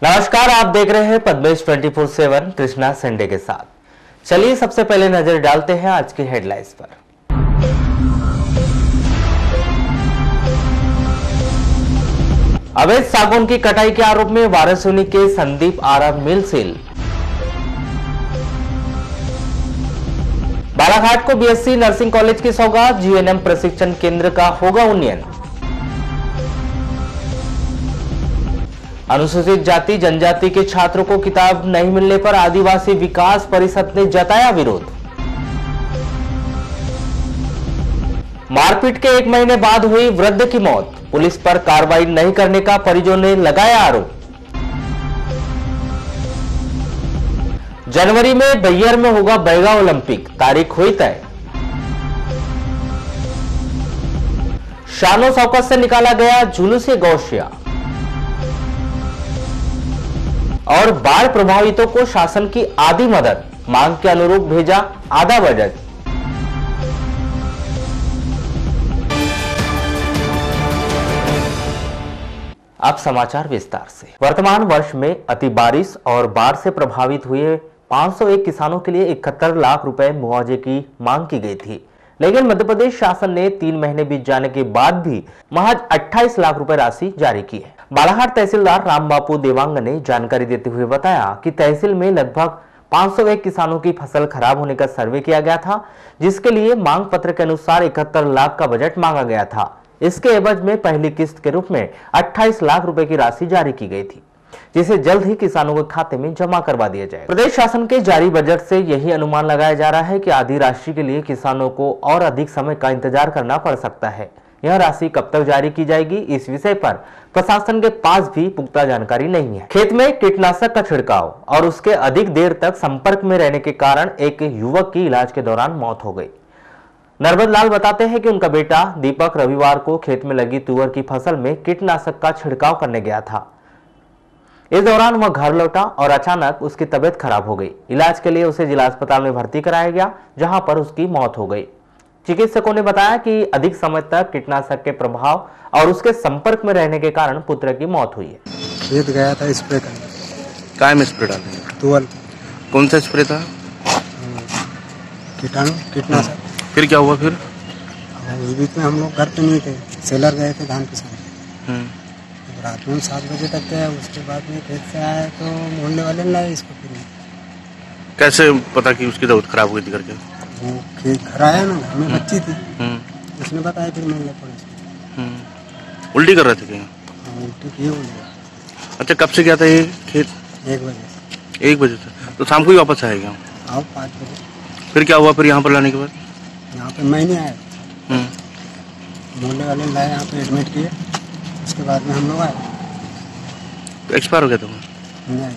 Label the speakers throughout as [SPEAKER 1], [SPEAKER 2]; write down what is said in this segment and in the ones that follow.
[SPEAKER 1] नमस्कार, आप देख रहे हैं पद्मेश 24/7 कृष्णा संडे के साथ। चलिए सबसे पहले नजर डालते हैं आज की हेडलाइंस पर। अवैध सागौन की कटाई के आरोप में वाराणसी के संदीप आरा मिल सील। बालाघाट को बीएससी नर्सिंग कॉलेज की सौगात, जीएनएम प्रशिक्षण केंद्र का होगा उन्नयन। अनुसूचित जाति जनजाति के छात्रों को किताब नहीं मिलने पर आदिवासी विकास परिषद ने जताया विरोध। मारपीट के 1 महीने बाद हुई वृद्ध की मौत, पुलिस पर कार्रवाई नहीं करने का परिजनों ने लगाया आरोप। जनवरी में बैयर में होगा बैगा ओलंपिक, तारीख हुई तय। शानो शौकत से निकाला गया जुलूस गौशिया। और बाढ़ प्रभावितों को शासन की आधी मदद, मांग के अनुरूप भेजा आधा बजट। अब समाचार विस्तार से। वर्तमान वर्ष में अति बारिश और बाढ़ से प्रभावित हुए 501 किसानों के लिए 71 लाख रुपए मुआवजे की मांग की गई थी, लेकिन मध्य प्रदेश शासन ने 3 महीने बीत जाने के बाद भी महज 28 लाख रुपए राशि जारी की है। बालाघाट तहसीलदार राम बापू देवांग ने जानकारी देते हुए बताया कि तहसील में लगभग 501 किसानों की फसल खराब होने का सर्वे किया गया था, जिसके लिए मांग पत्र के अनुसार 71 लाख का बजट मांगा गया था। इसके एवज में पहली किस्त के रूप में 28 लाख रुपए की राशि जारी की गई थी, जिसे जल्द ही किसानों के खाते में जमा करवा दिया जाएगा। प्रदेश शासन के जारी बजट से यही अनुमान लगाया जा रहा है कि आधी राशि के लिए किसानों को और अधिक समय का इंतजार करना पड़ सकता है। यह राशि कब तक जारी की जाएगी, इस विषय पर प्रशासन के पास भी पुख्ता जानकारी नहीं है। खेत में कीटनाशक का छिड़काव और उसके अधिक देर तक संपर्क में रहने के कारण एक युवक की इलाज के दौरान मौत हो गई। नरबद लाल बताते हैं कि उनका बेटा दीपक रविवार को खेत में लगी तुअर की फसल में कीटनाशक का छिड़काव करने गया था। इस दौरान वह घर लौटा और अचानक उसकी तबीयत खराब हो गई। इलाज के लिए उसे जिला अस्पताल में भर्ती कराया गया, जहां पर उसकी मौत हो गई। चिकित्सकों ने बताया कि अधिक समय तक कीटनाशक के प्रभाव और उसके संपर्क में रहने के कारण पुत्र की मौत हुई है।
[SPEAKER 2] खेत गया था स्प्रे करने।
[SPEAKER 3] काय में स्प्रे डालने?
[SPEAKER 2] तुअल।
[SPEAKER 3] कौन सा स्प्रे था?
[SPEAKER 2] कीटाणु कीटनाशक।
[SPEAKER 3] फिर क्या हुआ? फिर
[SPEAKER 2] उस बीच में हम लोग घर पे नहीं थे, सेलर गए थे धान पिसाने। रात में 7 बजे तक गया, उसके बाद में खेत से आया तो मोहल्ले वाले ने लाए इसको। फिर
[SPEAKER 3] कैसे पता कि उसकी तबीयत खराब हुई थी करके?
[SPEAKER 2] वो खेत घर आया ना, घर में बच्ची थी, उसने बताया। फिर मोहल्ले पड़े
[SPEAKER 3] उल्टी कर रहे थे क्या?
[SPEAKER 2] उल्टी किए हुए।
[SPEAKER 3] अच्छा, कब से गया था ये खेत?
[SPEAKER 2] 1 बजे।
[SPEAKER 3] 1 बजे से तो शाम को ही वापस आएगा?
[SPEAKER 2] आओ 5 बजे।
[SPEAKER 3] फिर क्या हुआ? फिर यहाँ पर लाने के बाद?
[SPEAKER 2] यहाँ पे मैं नहीं आया, मोहल्ले वाले लाए, यहाँ पे एडमिट किए। उसके बाद में हम लोग आए।
[SPEAKER 3] तो एक्सपायर हो गया था?
[SPEAKER 2] नहीं,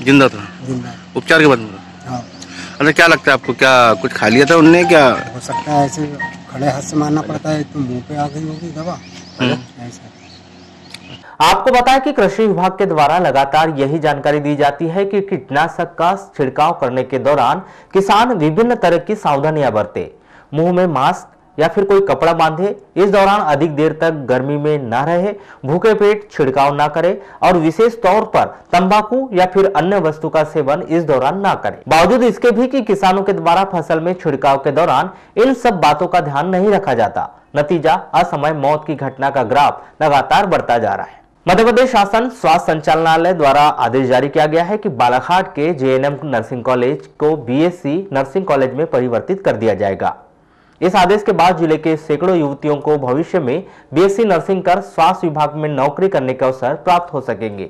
[SPEAKER 3] जिंदा था।
[SPEAKER 2] जिंदा।
[SPEAKER 3] उपचार के बाद मरा?
[SPEAKER 2] हाँ।
[SPEAKER 3] अच्छा, क्या लगता है आपको, क्या कुछ खा लिया था उनने? क्या
[SPEAKER 2] हो सकता है ऐसे खड़े हाथ से मारना पड़ता है, तो मुंह पे आ गई होगी दवा ऐसा।
[SPEAKER 1] आपको बताएं कि कृषि विभाग के द्वारा लगातार यही जानकारी दी जाती है कि कीटनाशक का छिड़काव करने के दौरान किसान विभिन्न तरह की सावधानियां बरते, मुंह में मास्क या फिर कोई कपड़ा बांधे, इस दौरान अधिक देर तक गर्मी में न रहे, भूखे पेट छिड़काव ना करे और विशेष तौर पर तंबाकू या फिर अन्य वस्तु का सेवन इस दौरान ना करे। बावजूद इसके भी कि किसानों के द्वारा फसल में छिड़काव के दौरान इन सब बातों का ध्यान नहीं रखा जाता, नतीजा असमय मौत की घटना का ग्राफ लगातार बढ़ता जा रहा है। मध्य प्रदेश शासन स्वास्थ्य संचालनालय द्वारा आदेश जारी किया गया है कि बालाघाट के जेएनएम नर्सिंग कॉलेज को बीएससी नर्सिंग कॉलेज में परिवर्तित कर दिया जाएगा। इस आदेश के बाद जिले के सैकड़ों युवतियों को भविष्य में बीएससी नर्सिंग कर स्वास्थ्य विभाग में नौकरी करने के अवसर प्राप्त हो सकेंगे।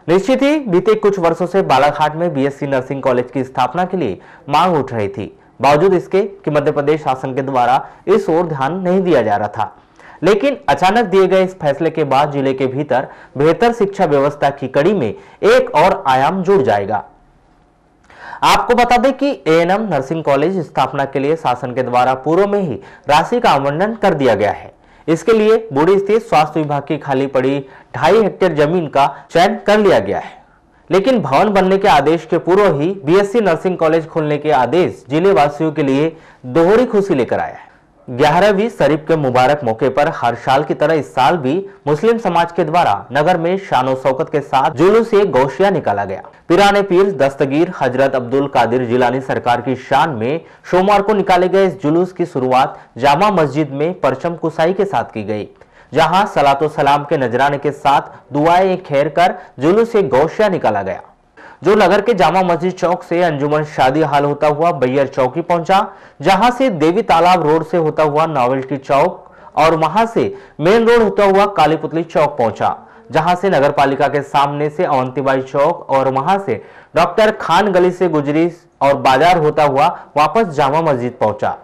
[SPEAKER 1] निश्चित ही बीते कुछ वर्षों से बालाघाट में बीएससी नर्सिंग कॉलेज की स्थापना के लिए मांग उठ रही थी, बावजूद इसके कि मध्य प्रदेश शासन के द्वारा इस ओर ध्यान नहीं दिया जा रहा था। लेकिन अचानक दिए गए इस फैसले के बाद जिले के भीतर बेहतर शिक्षा व्यवस्था की कड़ी में एक और आयाम जुड़ जाएगा। आपको बता दें कि एएनएम नर्सिंग कॉलेज स्थापना के लिए शासन के द्वारा पूर्व में ही राशि का आवंटन कर दिया गया है। इसके लिए बूढ़ी स्थित स्वास्थ्य विभाग की खाली पड़ी 2.5 हेक्टेयर जमीन का चयन कर लिया गया है, लेकिन भवन बनने के आदेश के पूर्व ही बीएससी नर्सिंग कॉलेज खोलने के आदेश जिले वासियों के लिए दोहरी खुशी लेकर आया है। 11वीं शरीफ के मुबारक मौके पर हर साल की तरह इस साल भी मुस्लिम समाज के द्वारा नगर में शानो शौकत के साथ जुलूस ए गौशिया निकाला गया। पीराने पीर दस्तगीर हजरत अब्दुल कादिर जिलानी सरकार की शान में सोमवार को निकाले गए इस जुलूस की शुरुआत जामा मस्जिद में परचम कुसाई के साथ की गई, जहां सलातो सलाम के नजराने के साथ दुआएं खैर कर जुलूस ए गौशिया निकाला गया, जो नगर के जामा मस्जिद चौक से अंजुमन शादी हाल होता हुआ बैयर चौकी पहुंचा, जहां से देवी तालाब रोड से होता हुआ नॉवेल्टी चौक और वहां से मेन रोड होता हुआ काली पुतली चौक पहुंचा, जहां से नगर पालिका के सामने से अवंतीबाई चौक और वहां से डॉक्टर खान गली से गुजरी और बाजार होता हुआ वापस जामा मस्जिद पहुंचा,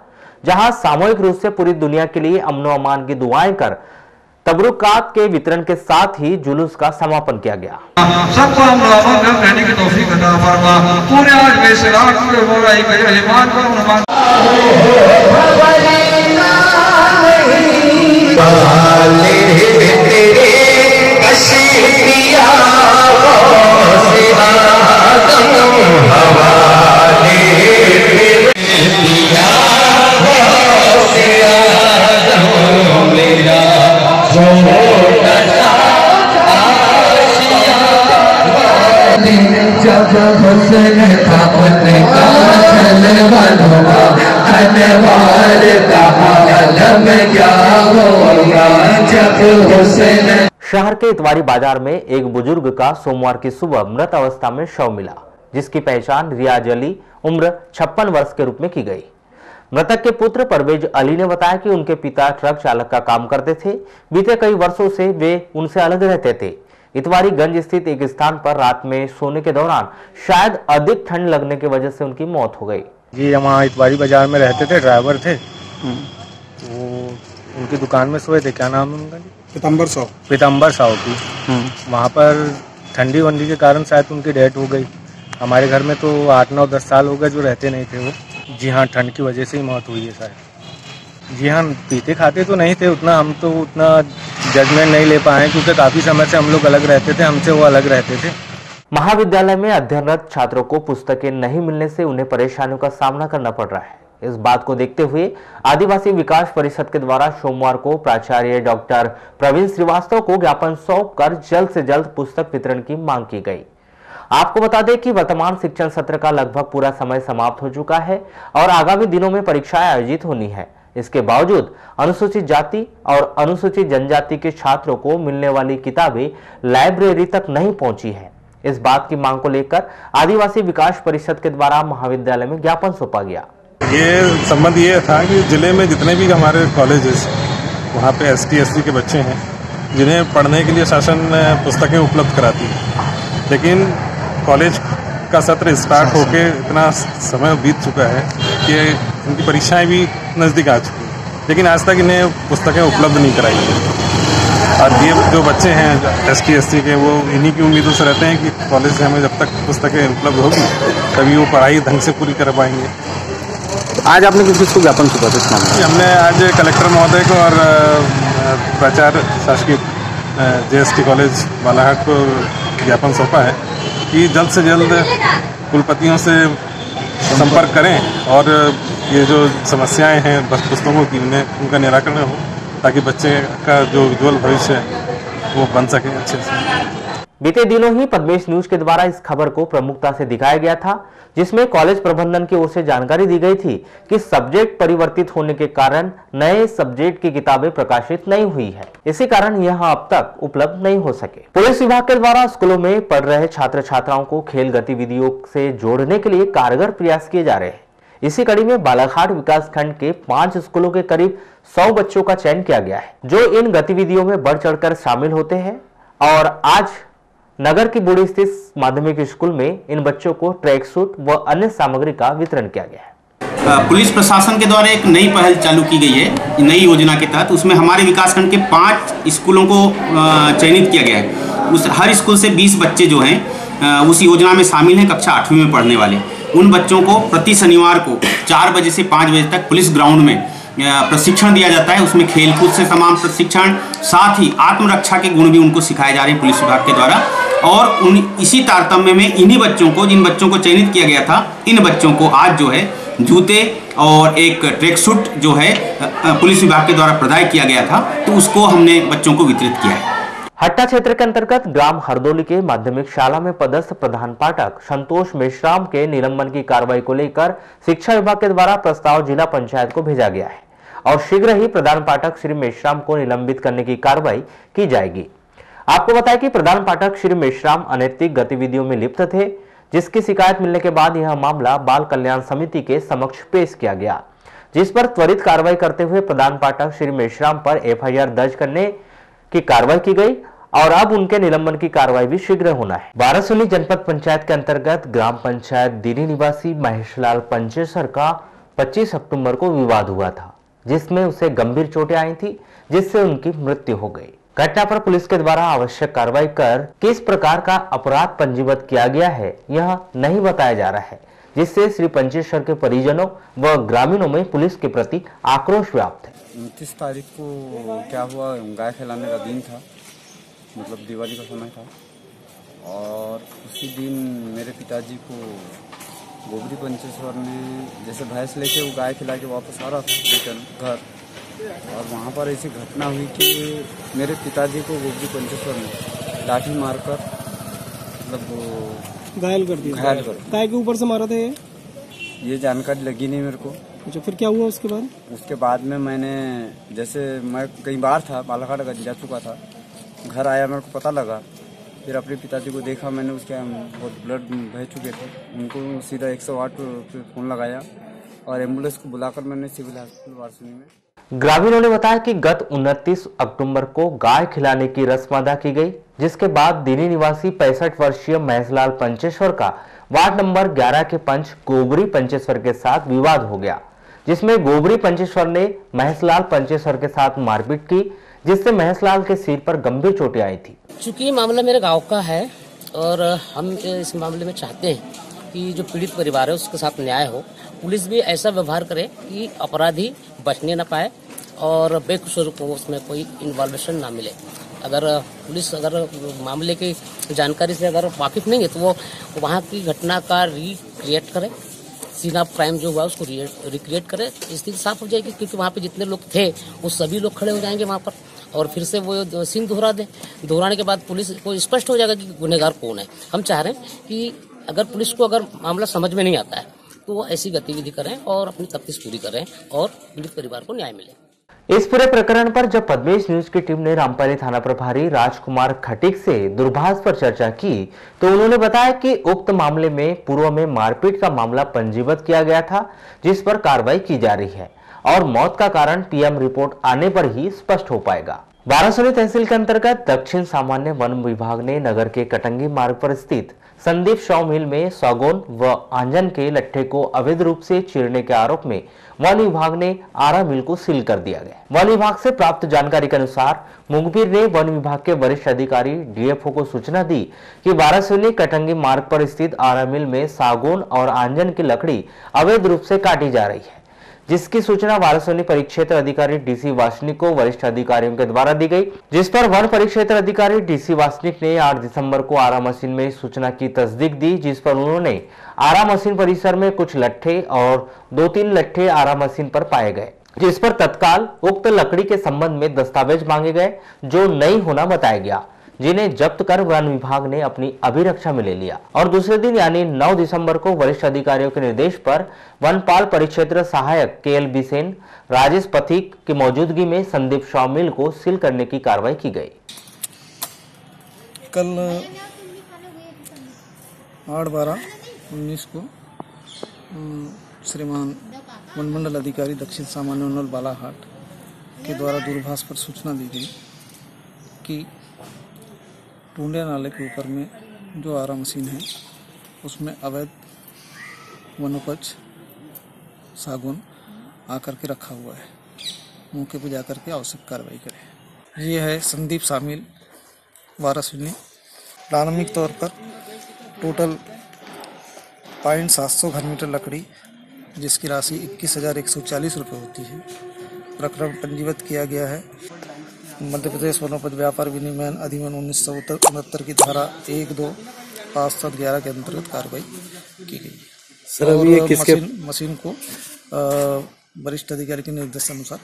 [SPEAKER 1] जहां सामूहिक रूप से पूरी दुनिया के लिए अमनो अमान की दुआएं कर तबरुकात के वितरण के साथ ही जुलूस का समापन किया गया।
[SPEAKER 4] सबको हम रहने की तौफीक अता फरमा। पूरे आज में सलात पूरे हो रही है अलीमान को उन्मान जब हुस्न था उनका चलवाना अनवार का आलम क्या होगा जब हुस्न।
[SPEAKER 1] शहर के इतवारी बाजार में एक बुजुर्ग का सोमवार की सुबह मृत अवस्था में शव मिला, जिसकी पहचान रियाज अली उम्र 56 वर्ष के रूप में की गई। मृतक के पुत्र परवेज अली ने बताया कि उनके पिता ट्रक चालक का काम करते थे। बीते कई वर्षों से वे उनसे अलग रहते थे। इतवारी गंज स्थित एक स्थान पर रात में सोने के दौरान शायद अधिक ठंड लगने की वजह से उनकी मौत हो गई।
[SPEAKER 5] जी हम वहाँ इतवारी बाजार में रहते थे, ड्राइवर थे। वो उनकी दुकान में सोए थे, क्या नाम है उनका? पीताम्बर साहू की। वहाँ पर ठंडी वंडी के कारण शायद उनकी डेथ हो गई। हमारे घर में तो 8, 9, 10 साल हो गए जो रहते नहीं थे वो। जी हाँ, ठंड की वजह से ही मौत हुई है शायद। जी हाँ, पीते खाते तो नहीं थे उतना, हम तो उतना जजमेंट नहीं ले पाए क्योंकि काफी समय से हम लोग अलग रहते थे, हमसे वो अलग रहते थे।
[SPEAKER 1] महाविद्यालय में अध्ययनरत छात्रों को पुस्तकें नहीं मिलने से उन्हें परेशानियों का सामना करना पड़ रहा है। इस बात को देखते हुए आदिवासी विकास परिषद के द्वारा सोमवार को प्राचार्य डॉक्टर प्रवीण श्रीवास्तव को ज्ञापन सौंपकर जल्द से जल्द पुस्तक वितरण की मांग की गई। आपको बता दें कि वर्तमान शिक्षण सत्र का लगभग पूरा समय समाप्त हो चुका है और आगामी दिनों में परीक्षाएं आयोजित होनी है। इसके बावजूद अनुसूचित जाति और अनुसूचित जनजाति के छात्रों को मिलने वाली किताबें लाइब्रेरी तक नहीं पहुंची है। इस बात की मांग को लेकर आदिवासी विकास परिषद के द्वारा महाविद्यालय में ज्ञापन सौंपा गया।
[SPEAKER 6] ये संबंध ये था कि जिले में जितने भी हमारे कॉलेजेस वहाँ पे ST SC के बच्चे हैं जिन्हें पढ़ने के लिए शासन पुस्तकें उपलब्ध कराती है, लेकिन कॉलेज का सत्र स्टार्ट होके इतना समय बीत चुका है कि उनकी परीक्षाएं भी नज़दीक आ चुकी हैं, लेकिन आज तक इन्हें पुस्तकें उपलब्ध नहीं कराई हैं। और ये जो बच्चे हैं ST SC के वो इन्हीं की उम्मीदों से रहते हैं कि कॉलेज से हमें जब तक पुस्तकें उपलब्ध होगी तभी वो पढ़ाई ढंग से पूरी कर पाएंगे।
[SPEAKER 3] आज आपने किसको ज्ञापन सौंपा था इस मामले में?
[SPEAKER 6] हमने आज कलेक्टर महोदय को और प्राचार्य शासकीय JST कॉलेज बालाघाट को ज्ञापन सौंपा है कि जल्द से जल्द कुलपतियों से संपर्क करें और ये जो समस्याएं हैं पुस्तकों की उनका निराकरण हो, ताकि बच्चे का जो उज्ज्वल भविष्य है वो बन सके अच्छे से।
[SPEAKER 1] बीते दिनों ही पद्मेश न्यूज के द्वारा इस खबर को प्रमुखता से दिखाया गया था, जिसमें कॉलेज प्रबंधन की ओर से जानकारी दी गई थी कि सब्जेक्ट परिवर्तित होने के कारण नए सब्जेक्ट की किताबें प्रकाशित नहीं हुई है। इसी कारण यह अब तक उपलब्ध नहीं हो सके। पुलिस विभाग के द्वारा स्कूलों में पढ़ रहे छात्र छात्राओं को खेल गतिविधियों से जोड़ने के लिए कारगर प्रयास किए जा रहे हैं। इसी कड़ी में बालाघाट विकास खंड के 5 स्कूलों के करीब 100 बच्चों का चयन किया गया है, जो इन गतिविधियों में बढ़ चढ़कर शामिल होते हैं। और आज नगर की बुड़ी स्थित माध्यमिक स्कूल में इन बच्चों को ट्रैक सूट व अन्य सामग्री का वितरण किया गया है।
[SPEAKER 7] पुलिस प्रशासन के द्वारा एक नई पहल चालू की गई है, नई योजना के तहत। उसमें हमारे विकासखंड के 5 स्कूलों को चयनित किया गया है। उस हर स्कूल से 20 बच्चे जो हैं उस योजना में शामिल हैं, कक्षा 8वीं में पढ़ने वाले। उन बच्चों को प्रति शनिवार को 4 बजे से 5 बजे तक पुलिस ग्राउंड में प्रशिक्षण दिया जाता है। उसमें खेलकूद से तमाम प्रशिक्षण, साथ ही आत्मरक्षा के गुण भी उनको सिखाए जा रहे हैं पुलिस विभाग के द्वारा। और इसी तारतम्य में इन्हीं बच्चों को, जिन बच्चों को चयनित किया गया था, इन बच्चों को आज जो है जूते और एक ट्रैक सूट जो है पुलिस विभाग के द्वारा प्रदान किया गया था, तो उसको हमने बच्चों को वितरित किया है।
[SPEAKER 1] हट्टा क्षेत्र के अंतर्गत ग्राम हरदोली के माध्यमिक शाला में पदस्थ प्रधान पाठक संतोष मेश्राम के निलंबन की कार्रवाई को लेकर शिक्षा विभाग के द्वारा प्रस्ताव जिला पंचायत को भेजा गया है और शीघ्र ही प्रधान पाठक श्री मेश्राम को निलंबित करने की कार्रवाई की जाएगी। आपको बताया कि प्रधान पाठक श्री मेश्राम अनैतिक गतिविधियों में लिप्त थे, जिसकी शिकायत मिलने के बाद यह मामला बाल कल्याण समिति के समक्ष पेश किया गया, जिस पर त्वरित कार्रवाई करते हुए प्रधान पाठक श्री मेश्राम पर एफआईआर दर्ज करने की कार्रवाई की गई और अब उनके निलंबन की कार्रवाई भी शीघ्र होना है। बारासूनी जनपद पंचायत के अंतर्गत ग्राम पंचायत दिरी निवासी महेशलाल पंचेसर का 25 अक्टूबर को विवाद हुआ था, जिसमें उसे गंभीर चोटें आई थी, जिससे उनकी मृत्यु हो गई। घटना पर पुलिस के द्वारा आवश्यक कार्रवाई कर किस प्रकार का अपराध पंजीबद्ध किया गया है यह नहीं बताया जा रहा है, जिससे श्री पंचेश्वर के परिजनों व ग्रामीणों में पुलिस के प्रति आक्रोश व्याप्त है।
[SPEAKER 8] 29 तारीख को क्या हुआ, गाय खिलाने का दिन था, मतलब दिवाली का समय था, और उसी दिन मेरे पिताजी को गोबरी पंचेश्वर ने जैसे भैंस लेके वो गाय खिला के वापस आ रहा था रिटर्न घर, और वहाँ पर ऐसी घटना हुई कि मेरे पिताजी को गोबरी पंचेश्वर ने लाठी मारकर मतलब
[SPEAKER 9] घायल कर दिया। गाय के ऊपर से मारा था ये
[SPEAKER 8] जानकारी लगी नहीं मेरे को।
[SPEAKER 9] अच्छा, फिर क्या हुआ उसके बाद?
[SPEAKER 8] उसके बाद में मैंने जैसे मैं कई बार था बालाघाट जा चुका था, घर आया मेरे को पता लगा, फिर अपने पिताजी को देखा मैंने, उसके बहुत ब्लड बह चुके थे, उनको सीधा 108 पे फोन लगाया और एम्बुलेंस को बुलाकर मैंने सिविल हॉस्पिटल बारसूनी में।
[SPEAKER 1] ग्रामीणों ने बताया कि गत 29 अक्टूबर को गाय खिलाने की रस्म अदा की गई, जिसके बाद दिल्ली निवासी 65 वर्षीय महेशलाल पंचेश्वर का वार्ड नंबर 11 के पंच गोबरी पंचेश्वर के साथ विवाद हो गया, जिसमें गोबरी पंचेश्वर ने महेशलाल पंचेश्वर के साथ मारपीट की, जिससे महेशलाल के सिर पर गंभीर चोटें आई थी।
[SPEAKER 10] चूंकि मामला मेरे गांव का है और हम इस मामले में चाहते हैं कि जो पीड़ित परिवार है उसके साथ न्याय हो, पुलिस भी ऐसा व्यवहार करे कि अपराधी बचने न पाए और बेकसूर को उसमें कोई इन्वॉल्वेशन ना मिले। अगर पुलिस मामले की जानकारी से अगर वाकिफ नहीं है तो वो वहाँ की घटना का रिक्रिएट करे, सीन ऑफ क्राइम जो हुआ उसको रिक्रिएट करे, स्थिति साफ हो जाएगी, क्योंकि वहाँ पे जितने लोग थे वो सभी लोग खड़े हो जाएंगे वहाँ पर और फिर से वो सीन दोहरा दे। दोहराने के बाद पुलिस को स्पष्ट हो जाएगा कि गुनहगार कौन है। हम चाह रहे हैं कि अगर पुलिस को अगर मामला समझ में नहीं आता है तो वो ऐसी गतिविधि करें और अपनी तफ्तीश पूरी करें और पीड़ित परिवार को न्याय मिले।
[SPEAKER 1] इस पूरे प्रकरण पर जब पद्मेश न्यूज की टीम ने रामपाली थाना प्रभारी राजकुमार खटीक से दूरभाष पर चर्चा की तो उन्होंने बताया कि उक्त मामले में पूर्व में मारपीट का मामला पंजीबद्ध किया गया था, जिस पर कार्रवाई की जा रही है और मौत का कारण पीएम रिपोर्ट आने पर ही स्पष्ट हो पाएगा। बारासूनी तहसील के अंतर्गत दक्षिण सामान्य वन विभाग ने नगर के कटंगी मार्ग पर स्थित संदीप शॉ मिल में सागौन व आंजन के लट्ठे को अवैध रूप से चीरने के आरोप में वन विभाग ने आरा मिल को सील कर दिया गया। वन विभाग से प्राप्त जानकारी के अनुसार मुखबिर ने वन विभाग के वरिष्ठ अधिकारी डीएफओ को सूचना दी कि बारासूनी कटंगी मार्ग पर स्थित आरा मिल में सागौन और आंजन की लकड़ी अवैध रूप से काटी जा रही है, जिसकी सूचना बारासूनी परिक्षेत्र अधिकारी डीसी वासनिक को वरिष्ठ अधिकारियों के द्वारा दी गई, जिस पर वन परिक्षेत्र अधिकारी डीसी वासनिक ने 8 दिसंबर को आरा मशीन में सूचना की तस्दीक दी, जिस पर उन्होंने आरा मशीन परिसर में कुछ लट्ठे और 2-3 लट्ठे आरा मशीन पर पाए गए, जिस पर तत्काल उक्त लकड़ी के संबंध में दस्तावेज मांगे गए जो नहीं होना बताया गया, जिन्हें जब्त कर वन विभाग ने अपनी अभिरक्षा में ले लिया और दूसरे दिन यानी 9 दिसंबर को वरिष्ठ अधिकारियों के निर्देश पर वनपाल परिक्षेत्र सहायक केएल बिसेन राजेश पथिक की मौजूदगी में संदीप शॉ मिल को सील करने की कार्रवाई की गई।
[SPEAKER 9] कल 8/12/19 को श्रीमान वनमंडल अधिकारी दक्षिण सामान्य वन बालाघाट के द्वारा दूरभाष पर सूचना दी गई कि टूंडिया नाले के ऊपर में जो आरा मशीन है उसमें अवैध वनोपज सागौन आकर के रखा हुआ है, मौके पर जाकर के आवश्यक कार्रवाई करें। ये है संदीप शामिल बारासूनी। प्रारंभिक तौर पर टोटल 700 घन मीटर लकड़ी जिसकी राशि 21,140 रुपये होती है, प्रकरण पंजीबद्ध किया गया है। मध्य प्रदेश वनोपज व्यापार विनिमय अधिनियम 1969 की धारा 1, 2, 5, 7, 11 के अंतर्गत कार्रवाई की गई। सर अभी ये किसके मशीन को वरिष्ठ अधिकारी के निर्देश अनुसार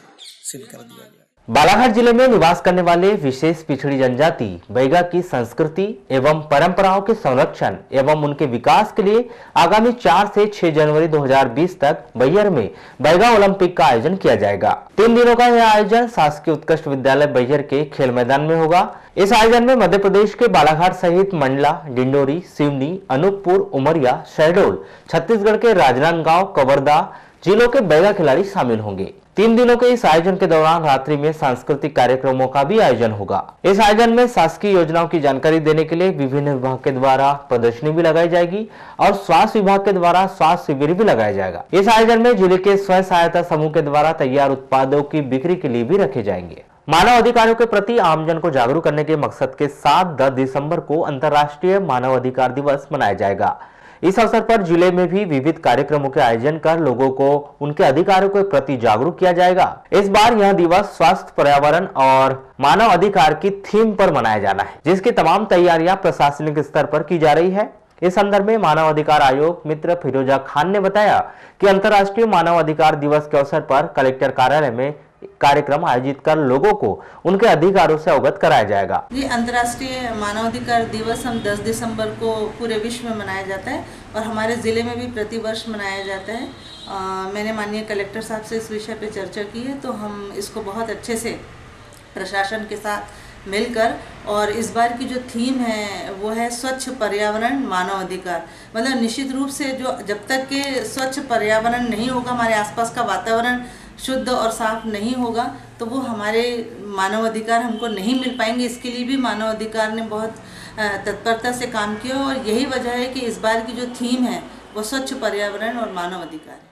[SPEAKER 9] सील कर दिया गया।
[SPEAKER 1] बालाघाट जिले में निवास करने वाले विशेष पिछड़ी जनजाति बैगा की संस्कृति एवं परंपराओं के संरक्षण एवं उनके विकास के लिए आगामी 4 से 6 जनवरी 2020 तक बैहर में बैगा ओलंपिक का आयोजन किया जाएगा। 3 दिनों का यह आयोजन शासकीय उत्कृष्ट विद्यालय बैहर के खेल मैदान में होगा। इस आयोजन में मध्य प्रदेश के बालाघाट सहित मंडला, डिंडोरी, सिवनी, अनूपपुर, उमरिया, शहडोल, छत्तीसगढ़ के राजनांदगांव, कवर्धा जिलों के बैगा खिलाड़ी शामिल होंगे। 3 दिनों के इस आयोजन के दौरान रात्रि में सांस्कृतिक कार्यक्रमों का भी आयोजन होगा। इस आयोजन में शासकीय योजनाओं की जानकारी देने के लिए विभिन्न विभाग के द्वारा प्रदर्शनी भी लगाई जाएगी और स्वास्थ्य विभाग के द्वारा स्वास्थ्य शिविर भी लगाया जाएगा। इस आयोजन में जिले के स्वयं सहायता समूह के द्वारा तैयार उत्पादों की बिक्री के लिए भी रखे जाएंगे। मानव अधिकारों के प्रति आमजन को जागरूक करने के मकसद के साथ 10 दिसंबर को अंतर्राष्ट्रीय मानव अधिकार दिवस मनाया जाएगा। इस अवसर पर जिले में भी विविध कार्यक्रमों के आयोजन कर लोगों को उनके अधिकारों के प्रति जागरूक किया जाएगा। इस बार यह दिवस स्वास्थ्य, पर्यावरण और मानव अधिकार की थीम पर मनाया जाना है, जिसकी तमाम तैयारियां प्रशासनिक स्तर पर की जा रही है। इस संदर्भ में मानव अधिकार आयोग मित्र फिरोजा खान ने बताया कि अंतर्राष्ट्रीय मानव अधिकार दिवस के अवसर पर कलेक्टर कार्यालय में कार्यक्रम आयोजित कर लोगों को उनके अधिकारों से अवगत कराया जाएगा।
[SPEAKER 11] ये अंतर्राष्ट्रीय मानवाधिकार दिवस हम 10 दिसंबर को पूरे विश्व में मनाया जाता है और हमारे ज़िले में भी प्रतिवर्ष मनाया जाता है। मैंने माननीय कलेक्टर साहब से इस विषय पे चर्चा की है, तो हम इसको बहुत अच्छे से प्रशासन के साथ मिलकर, और इस बार की जो थीम है वो है स्वच्छ पर्यावरण मानव अधिकार। मतलब निश्चित रूप से जो जब तक के स्वच्छ पर्यावरण नहीं होगा, हमारे आसपास का वातावरण शुद्ध और साफ नहीं होगा, तो वो हमारे मानव अधिकार हमको नहीं मिल पाएंगे। इसके लिए भी मानव अधिकार ने बहुत तत्परता से काम किया और यही वजह है कि इस बार की जो थीम है वो स्वच्छ पर्यावरण और मानव अधिकार है।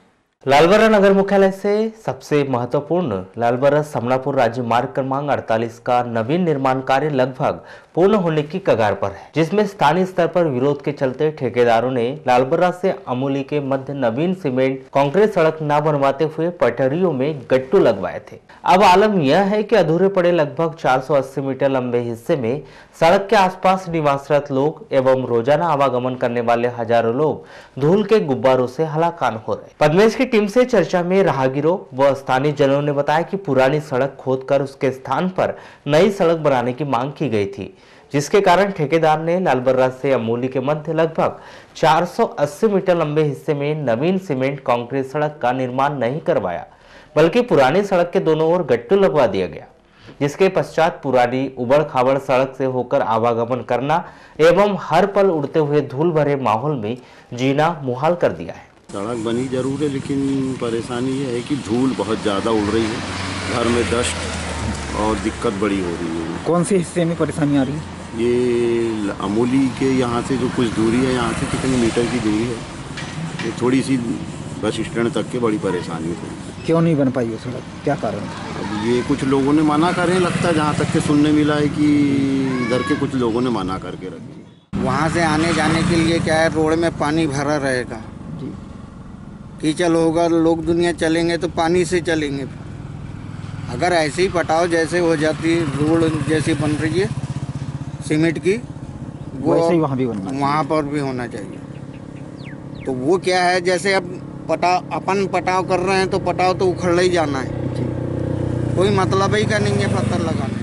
[SPEAKER 1] लालबर्रा नगर मुख्यालय से सबसे महत्वपूर्ण लालबर्रा समनापुर राज्य मार्ग क्रमांक 48 का नवीन निर्माण कार्य लगभग पूर्ण होने की कगार पर है, जिसमें स्थानीय स्तर पर विरोध के चलते ठेकेदारों ने लालबर्रा से अमूली के मध्य नवीन सीमेंट कंक्रीट सड़क न बनवाते हुए पटरियों में गट्टू लगवाए थे। अब आलम यह है कि अधूरे पड़े लगभग 480 मीटर लंबे हिस्से में सड़क के आसपास निवासरत लोग एवं रोजाना आवागमन करने वाले हजारों लोग धूल के गुब्बारों से हलाकान हो रहे। पद्मेश की टीम से चर्चा में राहगीरों व स्थानीय जनों ने बताया कि पुरानी सड़क खोदकर उसके स्थान पर नई सड़क बनाने की मांग की गई थी, जिसके कारण ठेकेदार ने लालबर्रा से अमूली के मध्य लगभग 480 मीटर लंबे हिस्से में नवीन सीमेंट कंक्रीट सड़क का निर्माण नहीं करवाया, बल्कि पुरानी सड़क के दोनों ओर गट्टू लगवा दिया गया, जिसके पश्चात पुरानी उबड़ खाबड़ सड़क से होकर आवागमन करना एवं हर पल उड़ते हुए धूल भरे माहौल में जीना मुहाल कर दिया है।
[SPEAKER 12] सड़क बनी जरूर है, लेकिन परेशानी ये है कि धूल बहुत ज़्यादा उड़ रही है, घर में डस्ट और दिक्कत बड़ी हो रही है।
[SPEAKER 13] कौन से हिस्से में परेशानी आ रही है?
[SPEAKER 12] ये अमूली के यहाँ से जो कुछ दूरी है, यहाँ से कितने मीटर की दूरी है, ये थोड़ी सी बस स्टैंड तक के बड़ी परेशानी है।
[SPEAKER 13] क्यों नहीं बन पाई वो सड़क, क्या कारण?
[SPEAKER 12] अब ये कुछ लोगों ने मना करे, लगता है जहाँ तक के सुनने मिला है कि इधर के कुछ लोगों ने मना करके रखी।
[SPEAKER 2] वहाँ से आने जाने के लिए क्या है, रोड में पानी भरा रहेगा, कीचड़ होगा, लोग दुनिया चलेंगे तो पानी से चलेंगे। अगर ऐसे ही पटाव जैसे हो जाती रोड जैसी बन रही है सीमेंट की, वो
[SPEAKER 13] वैसे ही वहाँ
[SPEAKER 2] पर भी होना चाहिए। तो वो क्या है, जैसे अब अपन पटाव कर रहे हैं तो पटाव तो उखड़ ही जाना है, कोई मतलब ही का नहीं है पत्थर लगाने।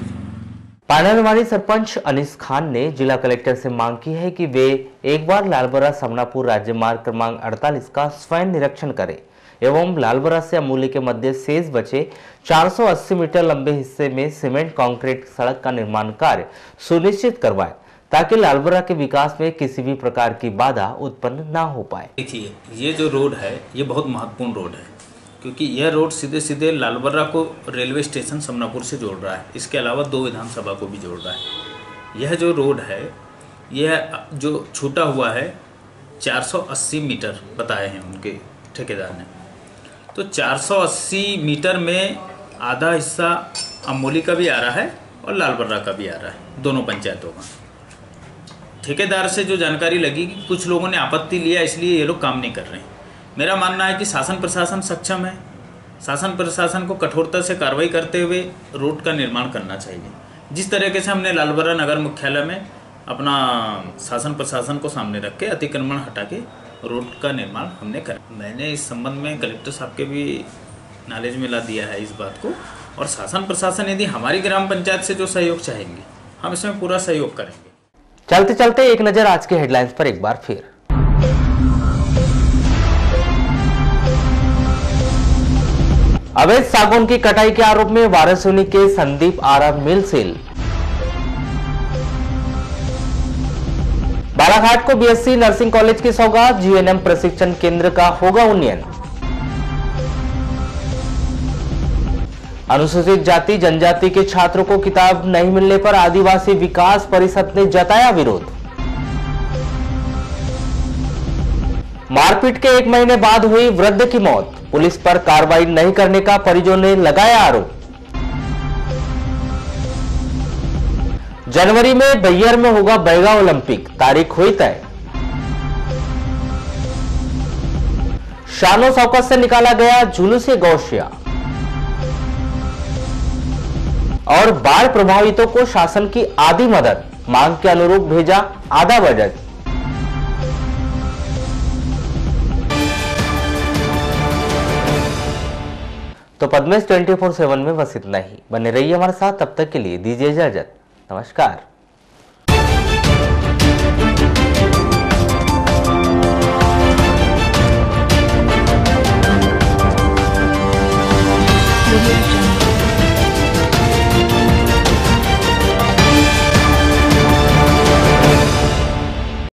[SPEAKER 1] पानारवाड़ी सरपंच अनीस खान ने जिला कलेक्टर से मांग की है कि वे एक बार लालबर्रा समनापुर राज्य मार्ग क्रमांक 48 का स्वयं निरीक्षण करें एवं लालबर्रा से अमूली के मध्य शेष बचे 480 मीटर लंबे हिस्से में सीमेंट कंक्रीट सड़क का निर्माण कार्य सुनिश्चित करवाए, ताकि लालबर्रा के विकास में किसी भी प्रकार की बाधा उत्पन्न न हो पाए।
[SPEAKER 14] देखिए, ये जो रोड है ये बहुत महत्वपूर्ण रोड है, क्योंकि यह रोड सीधे सीधे लालबर्रा को रेलवे स्टेशन समनापुर से जोड़ रहा है, इसके अलावा 2 विधानसभा को भी जोड़ रहा है। यह जो रोड है, यह जो छूटा हुआ है 480 मीटर बताए हैं उनके ठेकेदार ने, तो 480 मीटर में आधा हिस्सा अमोली का भी आ रहा है और लालबर्रा का भी आ रहा है, दोनों पंचायतों का। ठेकेदार से जो जानकारी लगी कि कुछ लोगों ने आपत्ति लिया, इसलिए ये लोग काम नहीं कर रहे हैं। मेरा मानना है कि शासन प्रशासन सक्षम है, शासन प्रशासन को कठोरता से कार्रवाई करते हुए रोड का निर्माण करना चाहिए। जिस तरीके से हमने लालबर्रा नगर मुख्यालय में अपना शासन प्रशासन को सामने रख के अतिक्रमण हटा के रोड का निर्माण हमने करा। मैंने इस संबंध में कलेक्टर साहब के भी नॉलेज में ला दिया है इस बात को, और शासन प्रशासन यदि हमारी ग्राम पंचायत से जो सहयोग चाहेंगे हम इसमें पूरा सहयोग करेंगे।
[SPEAKER 1] चलते चलते एक नजर आज के हेडलाइंस पर एक बार फिर। अवैध सागौन की कटाई के आरोप में वाराणसी के संदीप आरा मिल सील। बालाघाट को बीएससी नर्सिंग कॉलेज की सौगात, जीएनएम प्रशिक्षण केंद्र का होगा उन्नयन। अनुसूचित जाति जनजाति के छात्रों को किताब नहीं मिलने पर आदिवासी विकास परिषद ने जताया विरोध। मारपीट के 1 महीने बाद हुई वृद्ध की मौत, पुलिस पर कार्रवाई नहीं करने का परिजनों ने लगाया आरोप। जनवरी में बैयर में होगा बैगा ओलंपिक, तारीख हुई तय। शानो शौकत से निकाला गया जुलूस गौशिया। और बाढ़ प्रभावितों को शासन की आधी मदद, मांग के अनुरूप भेजा आधा बजट। तो पद्मेश 24/7 में बस इतना ही। बने रहिए हमारे साथ, तब तक के लिए दीजिए इजाजत। नमस्कार।